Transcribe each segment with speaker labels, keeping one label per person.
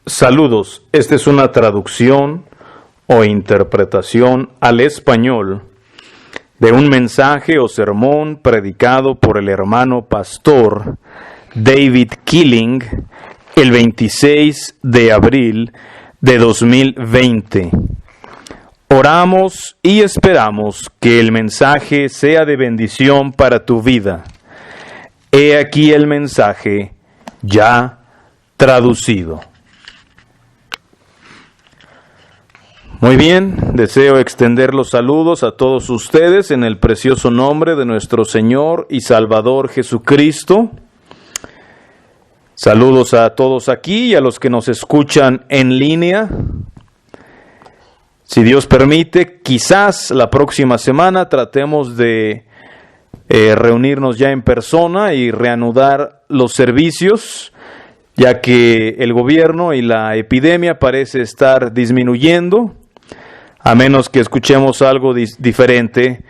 Speaker 1: Saludos, esta es una traducción o interpretación al español de un mensaje o sermón predicado por el hermano pastor David Killing el 26 de abril de 2020. Oramos y esperamos que el mensaje sea de bendición para tu vida. He aquí el mensaje ya traducido. Muy bien, deseo extender los saludos a todos ustedes en el precioso nombre de nuestro Señor y Salvador Jesucristo. Saludos a todos aquí y a los que nos escuchan en línea. Si Dios permite, quizás la próxima semana tratemos de reunirnos ya en persona y reanudar los servicios, ya que el gobierno y la epidemia parece estar disminuyendo. A menos que escuchemos algo diferente,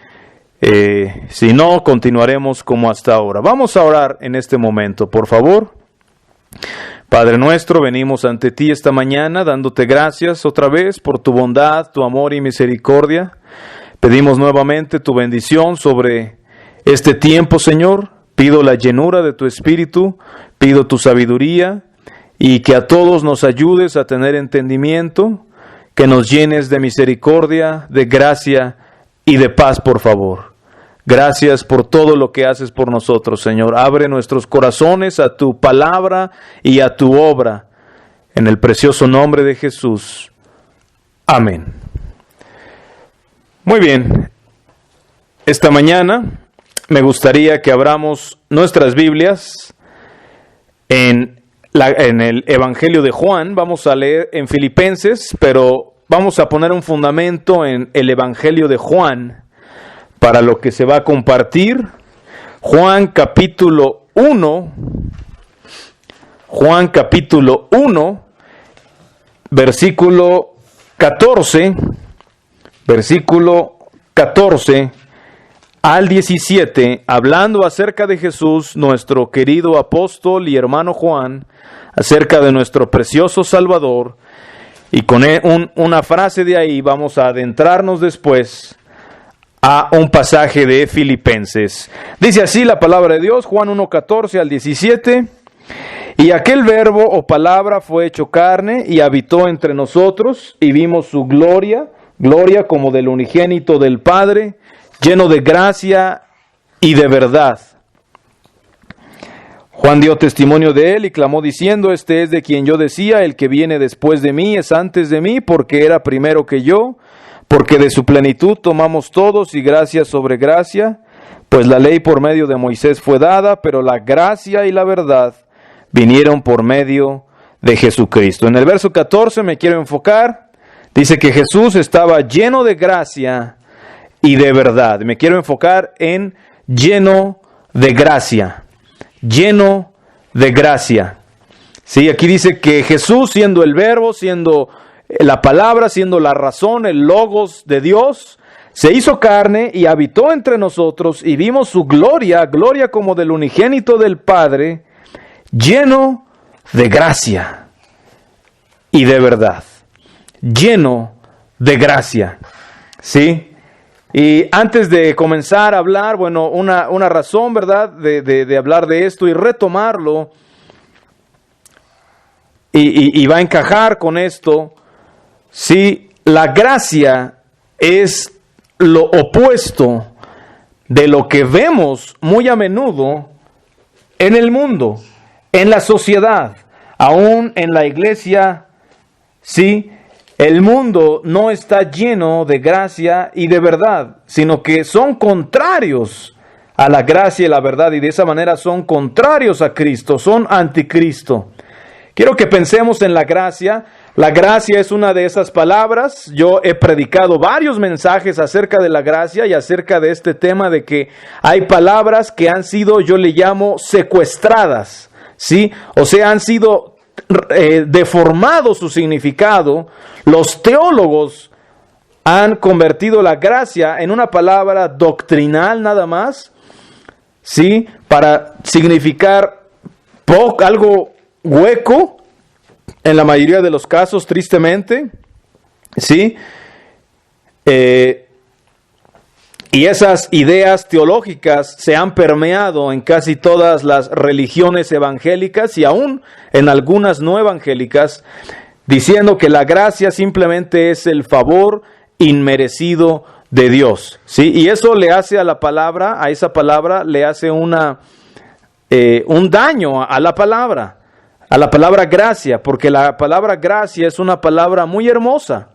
Speaker 1: si no, continuaremos como hasta ahora. Vamos a orar en este momento, por favor. Padre nuestro, venimos ante ti esta mañana dándote gracias otra vez por tu bondad, tu amor y misericordia. Pedimos nuevamente tu bendición sobre este tiempo, Señor. Pido la llenura de tu Espíritu, pido tu sabiduría y que a todos nos ayudes a tener entendimiento. Que nos llenes de misericordia, de gracia y de paz, por favor. Gracias por todo lo que haces por nosotros, Señor. Abre nuestros corazones a tu palabra y a tu obra. En el precioso nombre de Jesús. Amén. Muy bien. Esta mañana me gustaría que abramos nuestras Biblias en el Evangelio de Juan. Vamos a leer en Filipenses, pero vamos a poner un fundamento en el Evangelio de Juan para lo que se va a compartir. Juan capítulo 1, versículo 14 al 17, hablando acerca de Jesús, nuestro querido apóstol y hermano Juan, acerca de nuestro precioso Salvador, y con una frase de ahí vamos a adentrarnos después a un pasaje de Filipenses. Dice así la palabra de Dios, Juan 1:14 al 17, y aquel verbo o palabra fue hecho carne y habitó entre nosotros, y vimos su gloria como del unigénito del Padre, lleno de gracia y de verdad. Juan dio testimonio de él y clamó diciendo: Este es de quien yo decía, el que viene después de mí es antes de mí, porque era primero que yo, porque de su plenitud tomamos todos y gracia sobre gracia, pues la ley por medio de Moisés fue dada, pero la gracia y la verdad vinieron por medio de Jesucristo. En el verso 14 me quiero enfocar. Dice que Jesús estaba lleno de gracia y de verdad. Me quiero enfocar en lleno de gracia. Lleno de gracia. Sí, aquí dice que Jesús, siendo el verbo, siendo la palabra, siendo la razón, el logos de Dios, se hizo carne y habitó entre nosotros y vimos su gloria como del unigénito del Padre, lleno de gracia y de verdad. Lleno de gracia. ¿Sí? Y antes de comenzar a hablar, bueno, una razón, ¿verdad?, de hablar de esto y retomarlo, y va a encajar con esto. Sí, la gracia es lo opuesto de lo que vemos muy a menudo en el mundo, en la sociedad, aún en la iglesia. Sí, el mundo no está lleno de gracia y de verdad, sino que son contrarios a la gracia y la verdad, y de esa manera son contrarios a Cristo, son anticristo. Quiero que pensemos en la gracia. La gracia es una de esas palabras. Yo he predicado varios mensajes acerca de la gracia y acerca de este tema de que hay palabras que han sido, yo le llamo, secuestradas, ¿sí? O sea, han sido deformado su significado. Los teólogos han convertido la gracia en una palabra doctrinal nada más, ¿sí?, para significar algo hueco, en la mayoría de los casos, tristemente, ¿sí? Y esas ideas teológicas se han permeado en casi todas las religiones evangélicas y aún en algunas no evangélicas, diciendo que la gracia simplemente es el favor inmerecido de Dios, ¿sí? Y eso le hace a esa palabra le hace un daño a la palabra gracia, porque la palabra gracia es una palabra muy hermosa.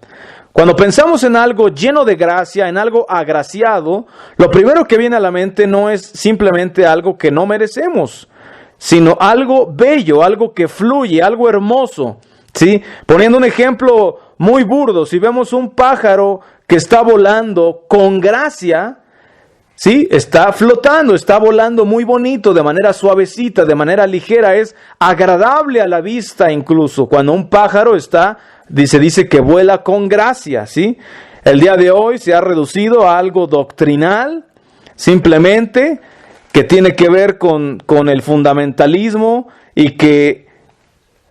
Speaker 1: Cuando pensamos en algo lleno de gracia, en algo agraciado, lo primero que viene a la mente no es simplemente algo que no merecemos, sino algo bello, algo que fluye, algo hermoso, ¿sí? Poniendo un ejemplo muy burdo, si vemos un pájaro que está volando con gracia, ¿sí? Está flotando, está volando muy bonito, de manera suavecita, de manera ligera, es agradable a la vista incluso. Cuando un pájaro dice que vuela con gracia, ¿sí? El día de hoy se ha reducido a algo doctrinal, simplemente, que tiene que ver con el fundamentalismo y que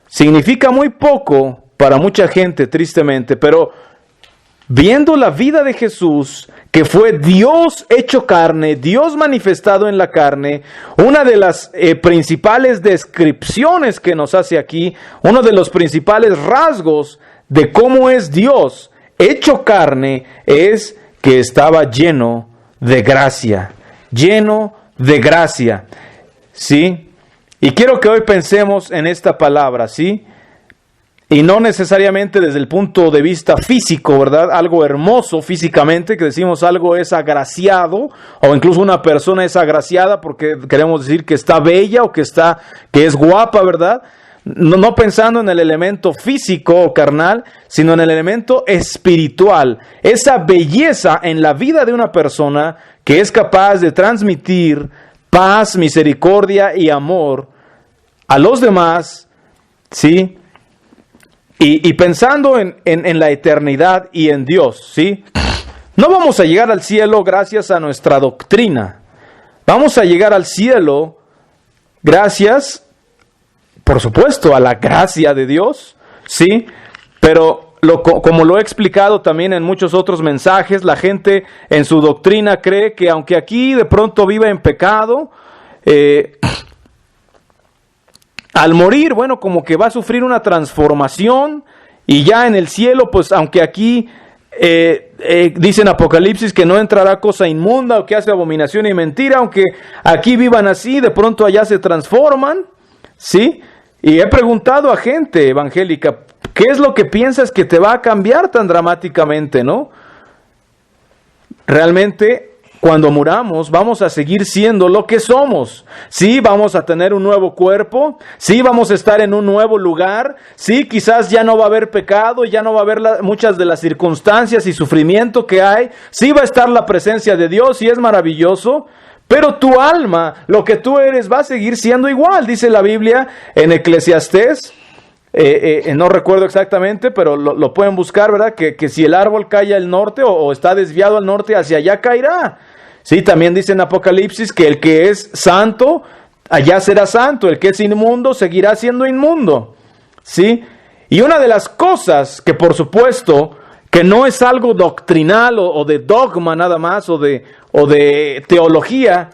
Speaker 1: significa muy poco para mucha gente, tristemente, pero viendo la vida de Jesús, que fue Dios hecho carne, Dios manifestado en la carne, una de las principales descripciones que nos hace aquí, uno de los principales rasgos de cómo es Dios hecho carne, es que estaba lleno de gracia, ¿sí? Y quiero que hoy pensemos en esta palabra, ¿sí? Y no necesariamente desde el punto de vista físico, ¿verdad? Algo hermoso físicamente, que decimos algo es agraciado, o incluso una persona es agraciada porque queremos decir que está bella o que es guapa, ¿verdad? No pensando en el elemento físico o carnal, sino en el elemento espiritual. Esa belleza en la vida de una persona que es capaz de transmitir paz, misericordia y amor a los demás, ¿sí? Y pensando en la eternidad y en Dios, ¿sí? No vamos a llegar al cielo gracias a nuestra doctrina. Vamos a llegar al cielo gracias, por supuesto, a la gracia de Dios, ¿sí? Pero como lo he explicado también en muchos otros mensajes, la gente en su doctrina cree que aunque aquí de pronto viva en pecado, al morir, bueno, como que va a sufrir una transformación y ya en el cielo, pues aunque aquí dice en Apocalipsis que no entrará cosa inmunda o que hace abominación y mentira, aunque aquí vivan así, de pronto allá se transforman, ¿sí? Y he preguntado a gente evangélica, ¿qué es lo que piensas que te va a cambiar tan dramáticamente, no? Realmente, cuando muramos, vamos a seguir siendo lo que somos. Sí, vamos a tener un nuevo cuerpo. Sí, vamos a estar en un nuevo lugar. Sí, quizás ya no va a haber pecado, ya no va a haber muchas de las circunstancias y sufrimiento que hay. Sí, va a estar la presencia de Dios y es maravilloso. Pero tu alma, lo que tú eres, va a seguir siendo igual. Dice la Biblia en Eclesiastés. No recuerdo exactamente, pero lo pueden buscar, ¿verdad? Que si el árbol cae al norte o está desviado al norte, hacia allá caerá. Sí, también dice en Apocalipsis que el que es santo, allá será santo. El que es inmundo, seguirá siendo inmundo. ¿Sí? Y una de las cosas que, por supuesto, que no es algo doctrinal o de dogma nada más, o de teología,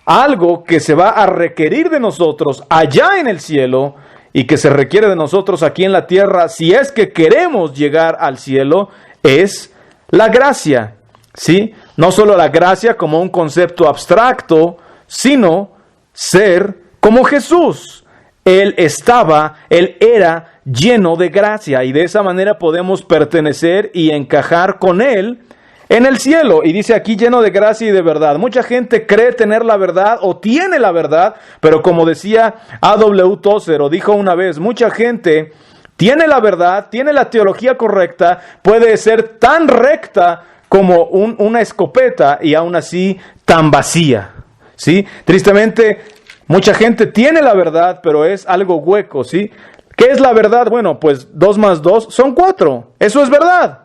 Speaker 1: algo que se va a requerir de nosotros allá en el cielo, y que se requiere de nosotros aquí en la tierra, si es que queremos llegar al cielo, es la gracia, ¿sí? No solo la gracia como un concepto abstracto, sino ser como Jesús. Él era lleno de gracia, y de esa manera podemos pertenecer y encajar con Él en el cielo. Y dice aquí lleno de gracia y de verdad. Mucha gente cree tener la verdad o tiene la verdad, pero como decía A.W. Tozer, o dijo una vez, mucha gente tiene la verdad, tiene la teología correcta, puede ser tan recta como una escopeta y aún así tan vacía, ¿sí? Tristemente, mucha gente tiene la verdad, pero es algo hueco, ¿sí? ¿Qué es la verdad? Bueno, pues 2 más 2 son 4. Eso es verdad.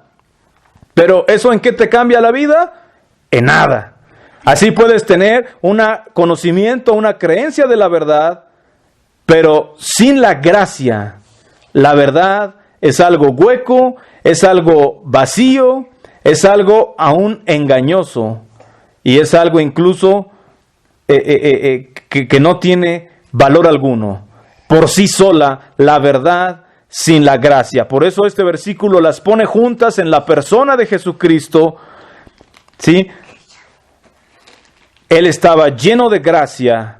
Speaker 1: Pero ¿eso en qué te cambia la vida? En nada. Así puedes tener un conocimiento, una creencia de la verdad, pero sin la gracia la verdad es algo hueco, es algo vacío, es algo aún engañoso y es algo incluso que no tiene valor alguno. Por sí sola, la verdad sin la gracia. Por eso este versículo las pone juntas en la persona de Jesucristo. ¿Sí? Él estaba lleno de gracia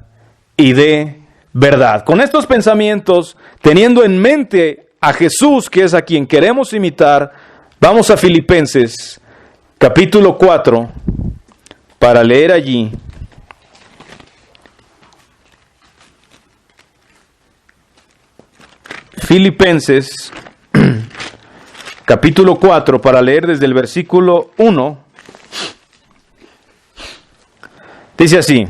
Speaker 1: y de verdad. Con estos pensamientos, teniendo en mente a Jesús, que es a quien queremos imitar, vamos a Filipenses, capítulo 4, para leer allí. Filipenses, capítulo 4, para leer desde el versículo 1. Dice así: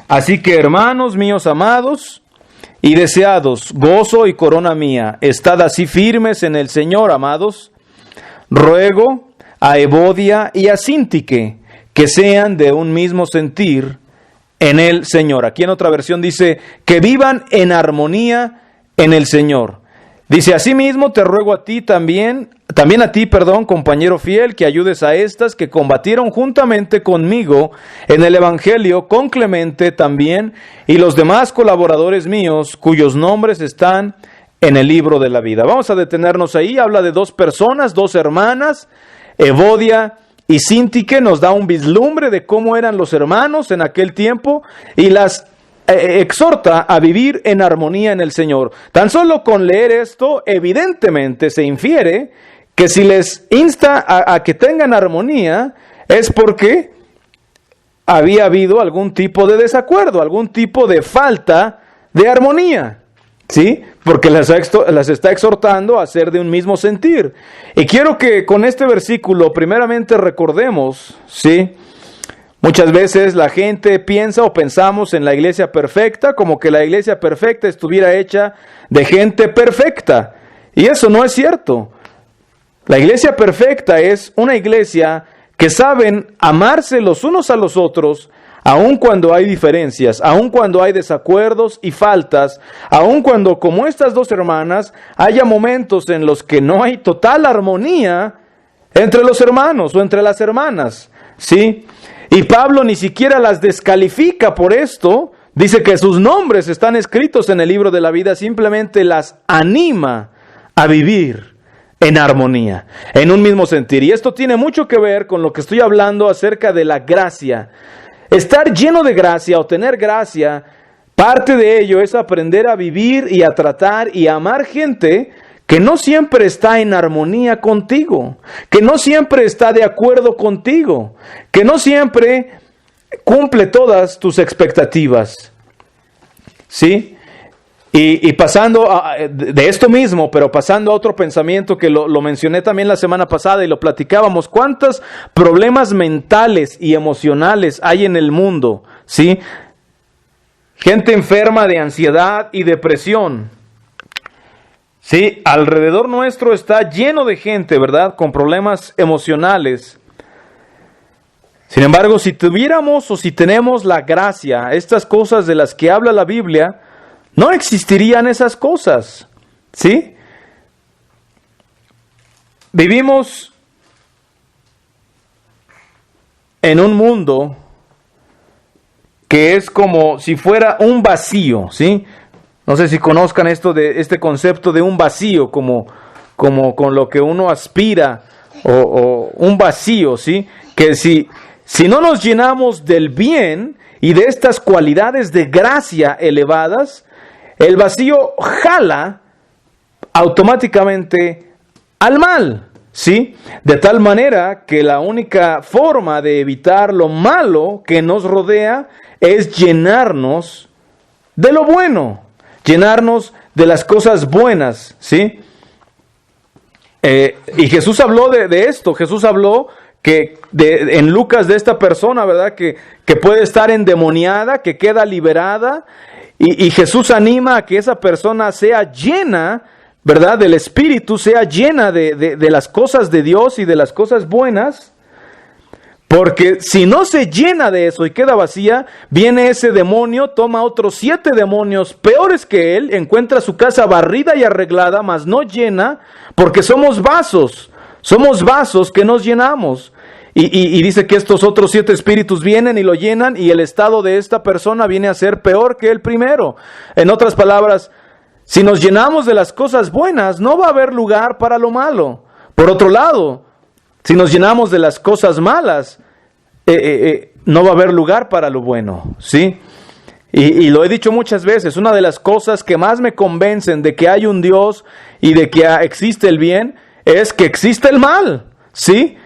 Speaker 1: así que, hermanos míos amados y deseados, gozo y corona mía, estad así firmes en el Señor, amados. Ruego a Evodia y a Síntique que sean de un mismo sentir en el Señor. Aquí en otra versión dice que vivan en armonía en el Señor. Dice: asimismo te ruego a ti también a ti, compañero fiel, que ayudes a estas que combatieron juntamente conmigo en el Evangelio, con Clemente también, y los demás colaboradores míos, cuyos nombres están en el libro de la vida. Vamos a detenernos ahí. Habla de dos personas, dos hermanas, Evodia y Síntique. Nos da un vislumbre de cómo eran los hermanos en aquel tiempo y las exhorta a vivir en armonía en el Señor. Tan solo con leer esto, evidentemente se infiere que si les insta a que tengan armonía, es porque había habido algún tipo de desacuerdo, algún tipo de falta de armonía, ¿sí? Porque las está exhortando a ser de un mismo sentir. Y quiero que con este versículo primeramente recordemos, ¿sí? Muchas veces la gente piensa o pensamos en la iglesia perfecta como que la iglesia perfecta estuviera hecha de gente perfecta. Y eso no es cierto. La iglesia perfecta es una iglesia que saben amarse los unos a los otros, aun cuando hay diferencias, aun cuando hay desacuerdos y faltas, aun cuando, como estas dos hermanas, haya momentos en los que no hay total armonía entre los hermanos o entre las hermanas, ¿sí? Y Pablo ni siquiera las descalifica por esto. Dice que sus nombres están escritos en el libro de la vida, simplemente las anima a vivir en armonía, en un mismo sentir. Y esto tiene mucho que ver con lo que estoy hablando acerca de la gracia. Estar lleno de gracia o tener gracia, parte de ello es aprender a vivir y a tratar y a amar gente que no siempre está en armonía contigo, que no siempre está de acuerdo contigo, que no siempre cumple todas tus expectativas. ¿Sí? Y pasando de esto mismo, pero pasando a otro pensamiento que lo mencioné también la semana pasada y lo platicábamos: ¿cuántos problemas mentales y emocionales hay en el mundo? ¿Sí? Gente enferma de ansiedad y depresión. Sí, alrededor nuestro está lleno de gente, ¿verdad?, con problemas emocionales. Sin embargo, si tuviéramos o si tenemos la gracia, estas cosas de las que habla la Biblia, no existirían esas cosas, ¿sí? Vivimos en un mundo que es como si fuera un vacío, ¿sí? No sé si conozcan este concepto de un vacío, como con lo que uno aspira, o un vacío, ¿sí? Que si no nos llenamos del bien y de estas cualidades de gracia elevadas, el vacío jala automáticamente al mal, ¿sí? De tal manera que la única forma de evitar lo malo que nos rodea es llenarnos de lo bueno, llenarnos de las cosas buenas, ¿sí? Y Jesús habló de esto. Jesús habló en Lucas de esta persona, ¿verdad?, que puede estar endemoniada, que queda liberada, y Jesús anima a que esa persona sea llena, ¿verdad?, del Espíritu, sea llena de las cosas de Dios y de las cosas buenas, Porque si no se llena de eso y queda vacía, viene ese demonio, toma otros 7 demonios peores que él, encuentra su casa barrida y arreglada, mas no llena, porque somos vasos que nos llenamos. Y dice que estos otros 7 espíritus vienen y lo llenan, y el estado de esta persona viene a ser peor que el primero. En otras palabras, si nos llenamos de las cosas buenas, no va a haber lugar para lo malo. Por otro lado, si nos llenamos de las cosas malas, no va a haber lugar para lo bueno, ¿sí? Y lo he dicho muchas veces, una de las cosas que más me convencen de que hay un Dios y de que existe el bien, es que existe el mal, ¿sí?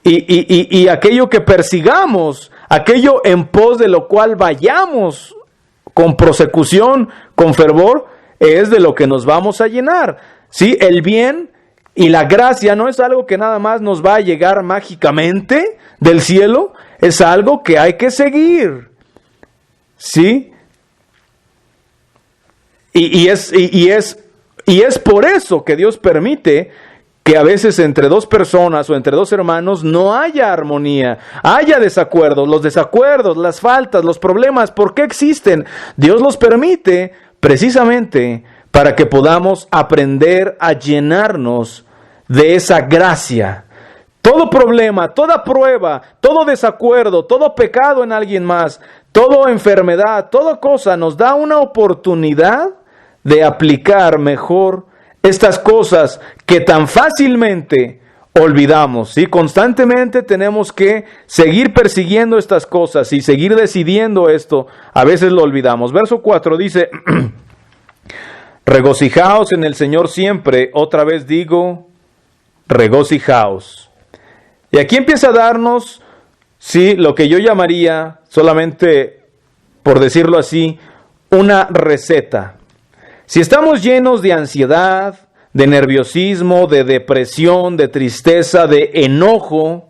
Speaker 1: Y aquello que persigamos, aquello en pos de lo cual vayamos con prosecución, con fervor, es de lo que nos vamos a llenar, ¿sí? El bien y la gracia no es algo que nada más nos va a llegar mágicamente del cielo, es algo que hay que seguir, ¿sí? Y es por eso que Dios permite que a veces entre 2 personas o entre 2 hermanos no haya armonía, haya desacuerdos, las faltas, los problemas. ¿Por qué existen? Dios los permite precisamente para que podamos aprender a llenarnos de esa gracia. Todo problema, toda prueba, todo desacuerdo, todo pecado en alguien más, toda enfermedad, toda cosa nos da una oportunidad de aplicar mejor estas cosas que tan fácilmente olvidamos, ¿sí? Constantemente tenemos que seguir persiguiendo estas cosas y seguir decidiendo esto. A veces lo olvidamos. Verso 4 dice, regocijaos en el Señor siempre. Otra vez digo, regocijaos. Y aquí empieza a darnos, sí, lo que yo llamaría, solamente por decirlo así, una receta. Si estamos llenos de ansiedad, de nerviosismo, de depresión, de tristeza, de enojo,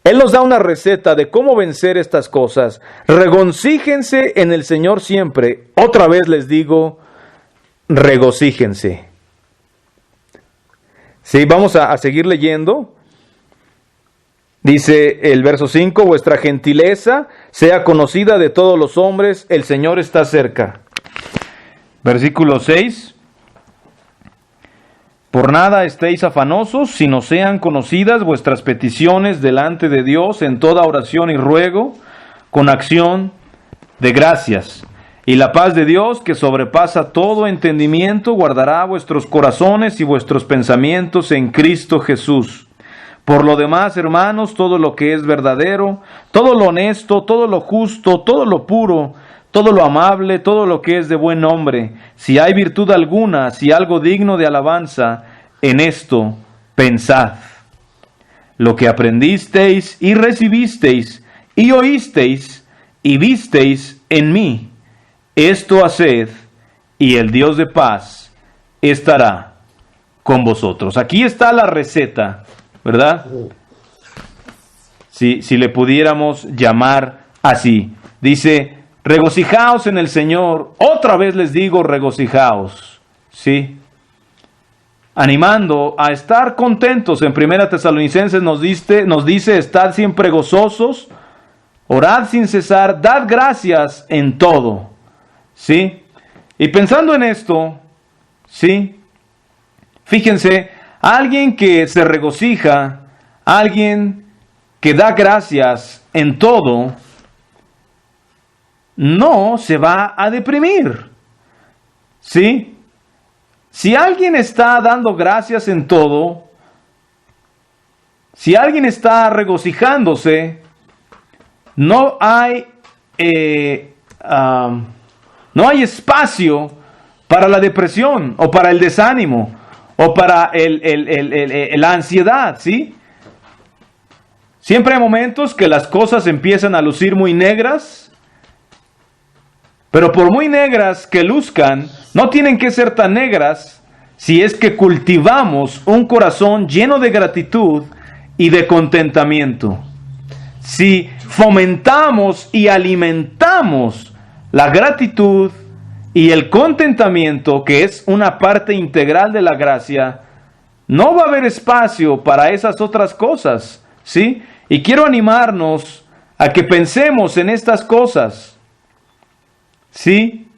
Speaker 1: Él nos da una receta de cómo vencer estas cosas. Regocíjense en el Señor siempre. Otra vez les digo, regocíjense. Sí, vamos a seguir leyendo. Dice el verso 5, vuestra gentileza sea conocida de todos los hombres, el Señor está cerca. Versículo 6. Por nada estéis afanosos, sino sean conocidas vuestras peticiones delante de Dios en toda oración y ruego, con acción de gracias. Y la paz de Dios, que sobrepasa todo entendimiento, guardará vuestros corazones y vuestros pensamientos en Cristo Jesús. Por lo demás, hermanos, todo lo que es verdadero, todo lo honesto, todo lo justo, todo lo puro, todo lo amable, todo lo que es de buen nombre, si hay virtud alguna, si algo digno de alabanza, en esto pensad. Lo que aprendisteis y recibisteis y oísteis y visteis en mí, esto haced, y el Dios de paz estará con vosotros. Aquí está la receta, ¿verdad? Si le pudiéramos llamar así. Dice, regocijaos en el Señor. Otra vez les digo, regocijaos. ¿Sí? Animando a estar contentos. En 1 Tesalonicenses nos dice, estad siempre gozosos, orad sin cesar, dad gracias en todo. ¿Sí? Y pensando en esto, ¿sí? Fíjense, alguien que se regocija, alguien que da gracias en todo, no se va a deprimir. ¿Sí? Si alguien está dando gracias en todo, si alguien está regocijándose, no hay espacio para la depresión o para el desánimo o para la ansiedad, ¿sí? Siempre hay momentos que las cosas empiezan a lucir muy negras, pero por muy negras que luzcan, no tienen que ser tan negras si es que cultivamos un corazón lleno de gratitud y de contentamiento. Si fomentamos y alimentamos la gratitud y el contentamiento, que es una parte integral de la gracia, no va a haber espacio para esas otras cosas, ¿sí? Y quiero animarnos a que pensemos en estas cosas. ¿Sí?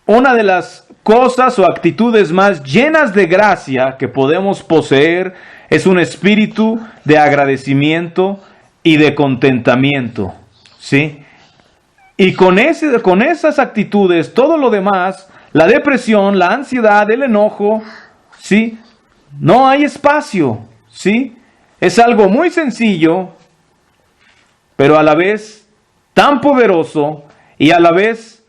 Speaker 1: Una de las cosas o actitudes más llenas de gracia que podemos poseer es un espíritu de agradecimiento y de contentamiento. ¿Sí? Y con esas actitudes, todo lo demás, la depresión, la ansiedad, el enojo, ¿sí? No hay espacio, ¿sí? Es algo muy sencillo, pero a la vez tan poderoso y a la vez,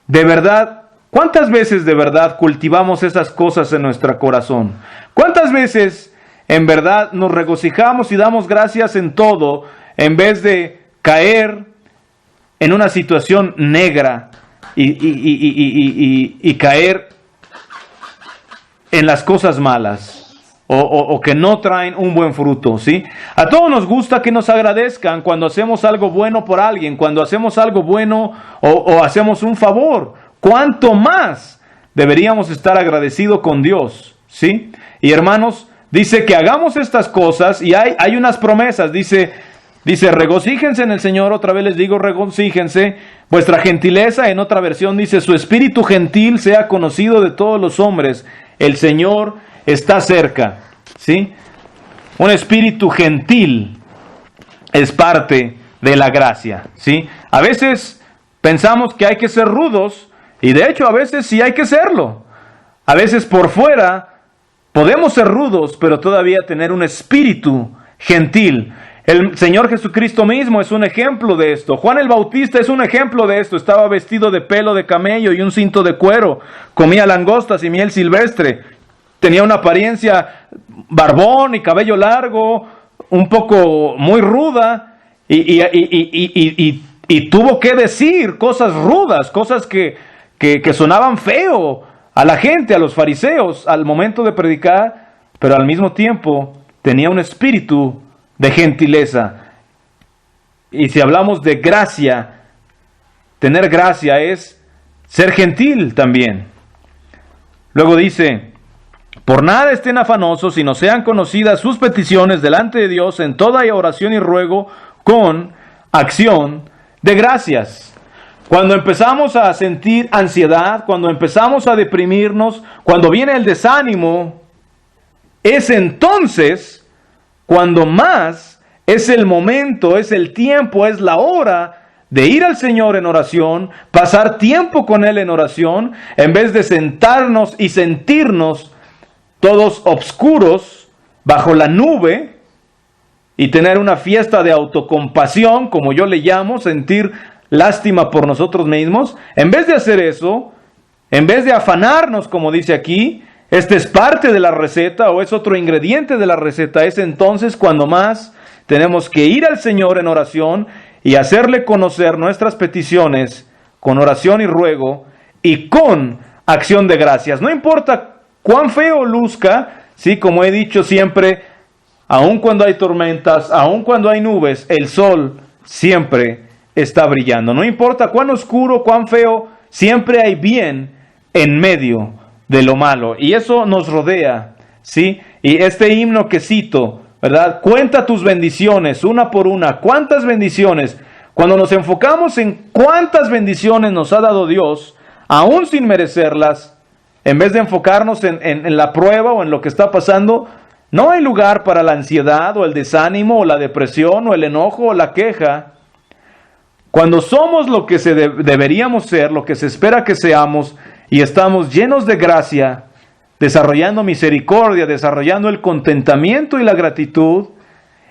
Speaker 1: de verdad, ¿cuántas veces de verdad cultivamos esas cosas en nuestro corazón? ¿Cuántas veces en verdad nos regocijamos y damos gracias en todo en vez de caer en una situación negra y caer en las cosas malas o que no traen un buen fruto, ¿sí? A todos nos gusta que nos agradezcan cuando hacemos algo bueno por alguien, cuando hacemos algo bueno o hacemos un favor. ¿Cuánto más deberíamos estar agradecidos con Dios? ¿Sí? Y hermanos, dice que hagamos estas cosas y hay unas promesas, dice, regocíjense en el Señor, otra vez les digo, regocíjense. Vuestra gentileza, en otra versión dice, su espíritu gentil sea conocido de todos los hombres. El Señor está cerca, ¿sí? Un espíritu gentil es parte de la gracia, ¿sí? A veces pensamos que hay que ser rudos, y de hecho a veces sí hay que serlo. A veces por fuera podemos ser rudos, pero todavía tener un espíritu gentil. El Señor Jesucristo mismo es un ejemplo de esto. Juan el Bautista es un ejemplo de esto. Estaba vestido de pelo de camello y un cinto de cuero. Comía langostas y miel silvestre. Tenía una apariencia barbón y cabello largo, un poco muy ruda. Y tuvo que decir cosas rudas, cosas que sonaban feo a la gente, a los fariseos, al momento de predicar. Pero al mismo tiempo tenía un espíritu de gentileza. Y si hablamos de gracia, tener gracia es ser gentil también. Luego dice, por nada estén afanosos, sino sean conocidas sus peticiones delante de Dios en toda oración y ruego con acción de gracias. Cuando empezamos a sentir ansiedad, cuando empezamos a deprimirnos, cuando viene el desánimo, es entonces cuando más es el momento, es el tiempo, es la hora de ir al Señor en oración, pasar tiempo con Él en oración, en vez de sentarnos y sentirnos todos obscuros bajo la nube y tener una fiesta de autocompasión, como yo le llamo, sentir lástima por nosotros mismos. En vez de hacer eso, en vez de afanarnos, como dice aquí, este es parte de la receta o es otro ingrediente de la receta. Es entonces cuando más tenemos que ir al Señor en oración y hacerle conocer nuestras peticiones con oración y ruego y con acción de gracias. No importa cuán feo luzca, sí, como he dicho siempre, aun cuando hay tormentas, aun cuando hay nubes, el sol siempre está brillando. No importa cuán oscuro, cuán feo, siempre hay bien en medio de lo malo. Y eso nos rodea, ¿sí? Y este himno que cito, ¿verdad? Cuenta tus bendiciones, una por una. ¿Cuántas bendiciones? Cuando nos enfocamos en cuántas bendiciones nos ha dado Dios, aún sin merecerlas, en vez de enfocarnos en la prueba o en lo que está pasando, no hay lugar para la ansiedad o el desánimo o la depresión o el enojo o la queja. Cuando somos lo que deberíamos ser, lo que se espera que seamos, y estamos llenos de gracia, desarrollando misericordia, desarrollando el contentamiento y la gratitud,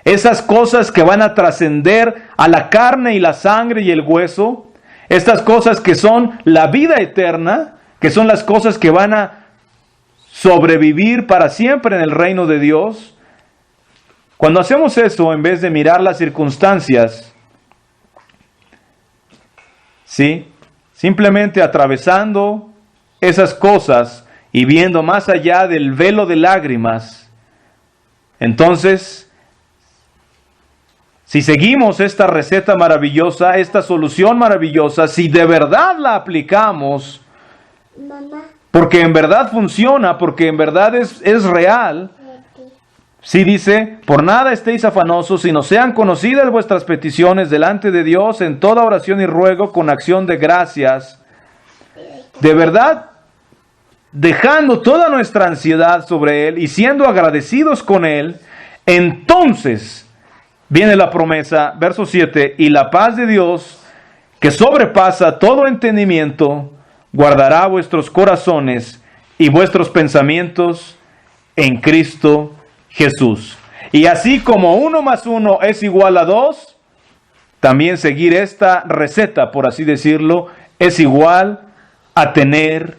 Speaker 1: esas cosas que van a trascender a la carne y la sangre y el hueso, estas cosas que son la vida eterna, que son las cosas que van a sobrevivir para siempre en el reino de Dios. Cuando hacemos eso, en vez de mirar las circunstancias, ¿sí? Simplemente atravesando esas cosas y viendo más allá del velo de lágrimas, entonces, si seguimos esta receta maravillosa, esta solución maravillosa, si de verdad la aplicamos, porque en verdad funciona, porque en verdad es real, Sí dice, por nada estéis afanosos, sino sean conocidas vuestras peticiones delante de Dios en toda oración y ruego con acción de gracias. De verdad, dejando toda nuestra ansiedad sobre Él y siendo agradecidos con Él, entonces viene la promesa, verso 7, y la paz de Dios, que sobrepasa todo entendimiento, guardará vuestros corazones y vuestros pensamientos en Cristo Jesús. Y así como 1 más 1 es igual a 2, también seguir esta receta, por así decirlo, es igual a tener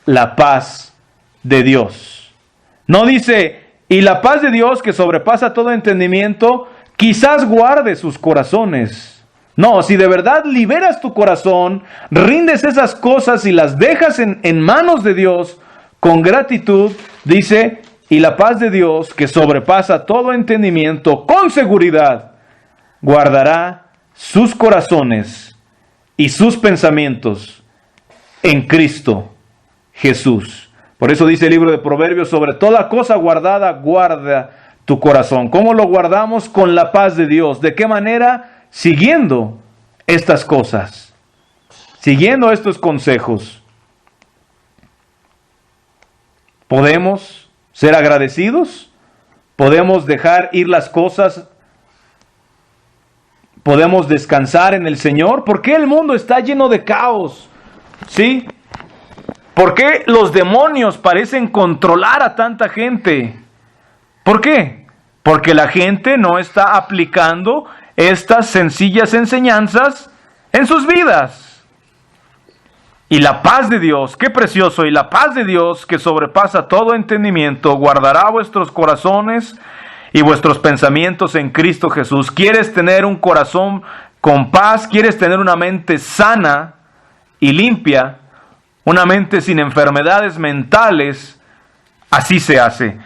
Speaker 1: la paz de Dios. No dice, y la paz de Dios que sobrepasa todo entendimiento, quizás guarde sus corazones. No, si de verdad liberas tu corazón, rindes esas cosas y las dejas en manos de Dios con gratitud, dice, y la paz de Dios que sobrepasa todo entendimiento, con seguridad, guardará sus corazones y sus pensamientos en Cristo Jesús. Por eso dice el libro de Proverbios, sobre toda cosa guardada, guarda tu corazón. ¿Cómo lo guardamos? Con la paz de Dios. ¿De qué manera? Siguiendo estas cosas, siguiendo estos consejos. ¿Podemos ser agradecidos? ¿Podemos dejar ir las cosas? ¿Podemos descansar en el Señor? ¿Por qué el mundo está lleno de caos? ¿Sí? ¿Por qué los demonios parecen controlar a tanta gente? ¿Por qué? Porque la gente no está aplicando estas sencillas enseñanzas en sus vidas. Y la paz de Dios, qué precioso, y la paz de Dios que sobrepasa todo entendimiento, guardará vuestros corazones y vuestros pensamientos en Cristo Jesús. ¿Quieres tener un corazón con paz? ¿Quieres tener una mente sana y limpia? Una mente sin enfermedades mentales. Así se hace.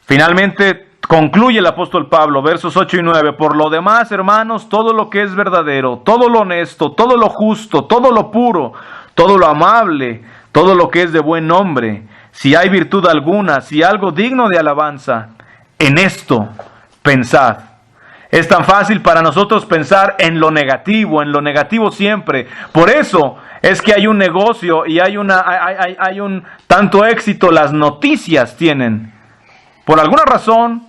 Speaker 1: Finalmente, concluye el apóstol Pablo, versos 8 y 9. Por lo demás, hermanos, todo lo que es verdadero, todo lo honesto, todo lo justo, todo lo puro, todo lo amable, todo lo que es de buen nombre, si hay virtud alguna, si algo digno de alabanza, en esto pensad. Es tan fácil para nosotros pensar en lo negativo siempre. Por eso es que hay un negocio y hay un tanto éxito, las noticias tienen. Por alguna razón,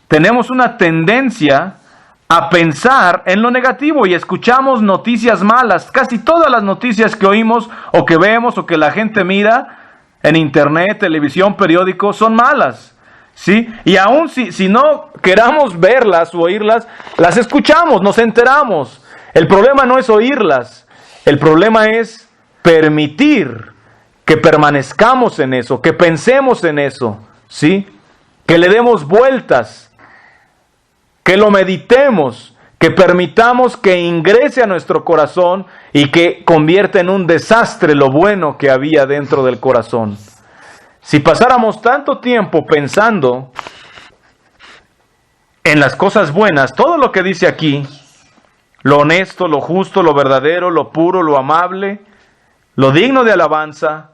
Speaker 1: tenemos una tendencia a pensar en lo negativo y escuchamos noticias malas. Casi todas las noticias que oímos o que vemos o que la gente mira en internet, televisión, periódicos, son malas. ¿Sí? Y aún si no queramos verlas o oírlas, las escuchamos, nos enteramos. El problema no es oírlas, el problema es permitir que permanezcamos en eso, que pensemos en eso, ¿sí? Que le demos vueltas, que lo meditemos, que permitamos que ingrese a nuestro corazón y que convierta en un desastre lo bueno que había dentro del corazón. Si pasáramos tanto tiempo pensando en las cosas buenas, todo lo que dice aquí, lo honesto, lo justo, lo verdadero, lo puro, lo amable, lo digno de alabanza,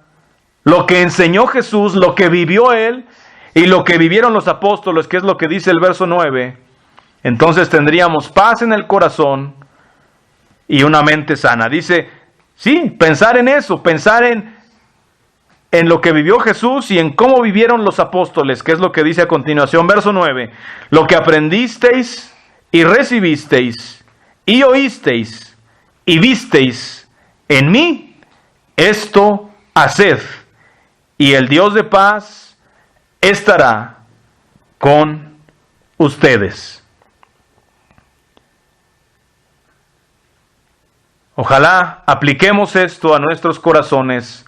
Speaker 1: lo que enseñó Jesús, lo que vivió Él y lo que vivieron los apóstoles, que es lo que dice el verso 9, entonces tendríamos paz en el corazón y una mente sana. Dice, sí, pensar en eso, pensar en lo que vivió Jesús y en cómo vivieron los apóstoles, que es lo que dice a continuación, verso 9. Lo que aprendisteis y recibisteis y oísteis y visteis en mí, esto haced, y el Dios de paz estará con ustedes. Ojalá apliquemos esto a nuestros corazones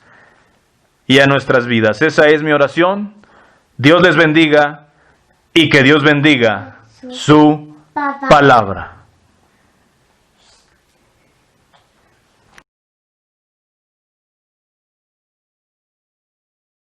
Speaker 1: y a nuestras vidas. Esa es mi oración. Dios les bendiga y que Dios bendiga su palabra.